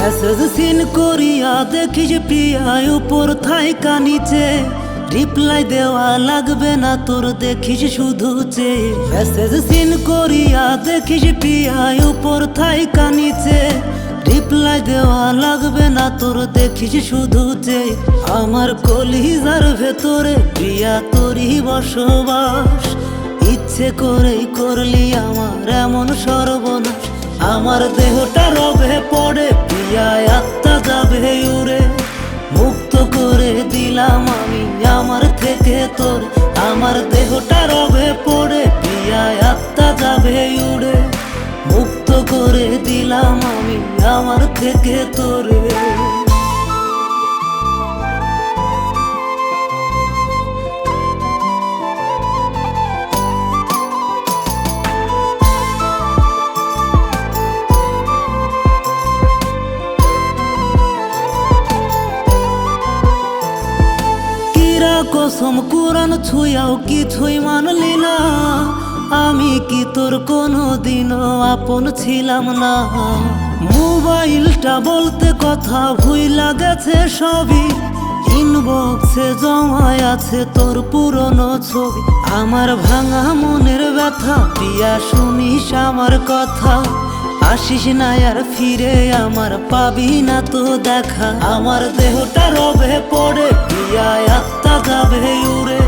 Message seen করিয়া দেখিস প্রিয়ায় উপর থাইকা নিচে, রিপ্লাই দেওয়া লাগবে না তোর দেখিস শুধু চেয়ে। মেসেজ সিন করিয়া দেখিস প্রিয়ায় উপর থাইকা নিচে, রিপ্লাই দেওয়া লাগবে না তোর দেখিস শুধু চেয়ে। আমার কলিজার ভেতরে প্রিয়া তোরই বসবাস, ইচ্ছে করেই করলি আমার এমন সর্বনাশ। আমার দেহটা রবে পড়ে প্রিয়ায় আত্মা যাবে উড়ে, মুক্ত করে দিলাম আমি আমার থেকে তোর। আমার দেহটা রবে পড়ে প্রিয়ায় আত্মা যাবে উড়ে, মুক্ত করে দিলাম আমি আমার থেকে তোরে। কসম কুরআন ছুঁয়াও কিছুই মানলি না, আমি কি তোর কোনো দিনও আপন ছিলাম না। মোবাইলটা বলতে কথা ভুইলা গেছে সবই, ইনবক্সে জমায় আছে তোর পুরনো ছবি। আমার ভাঙা মনের ব্যথা প্রিয়া শুনিস আমার কথা, আসিস না আর ফিরে আমার পাবি না তো দেখা। আমার দেহটা রবে পড়ে প্রিয়ায় আত্মা যাবে উড়ে,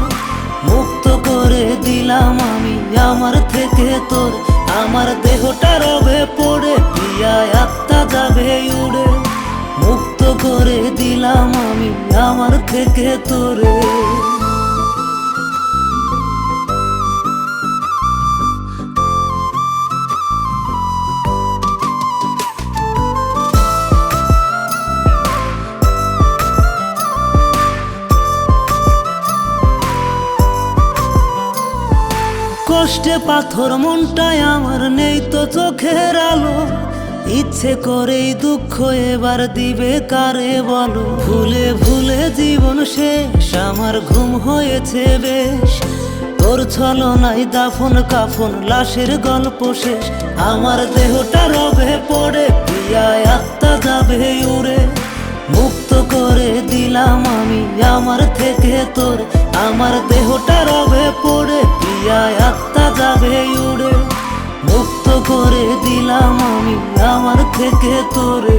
মুক্ত করে দিলাম আমি আমার থেকে তোর। আমার দেহটা রবে পড়ে প্রিয়ায় আত্মা যাবে উড়ে, মুক্ত করে দিলাম আমি আমার থেকে তোরে। কষ্টে পাথর মনটায় আমার নেই তো চোখের আলো, ইচ্ছে করেই দুঃখ এবার দিবে কারে বলো। ভুলে ভুলে জীবন শেষ আমার ঘুম হয়েছে বেশ, তোর ছলনায় দাফন কাফন লাশের গল্প শেষ। আমার দেহটা রবে পড়ে প্রিয়ায় আত্মা যাবে উড়ে, মুক্ত করে দিলাম আমি আমার থেকে তোর। আমার দেহটা রবে পড়ে প্রিয়ায় আত্মা যাবে উড়ে, মুক্ত করে দিলাম আমি আমার থেকে তোরে।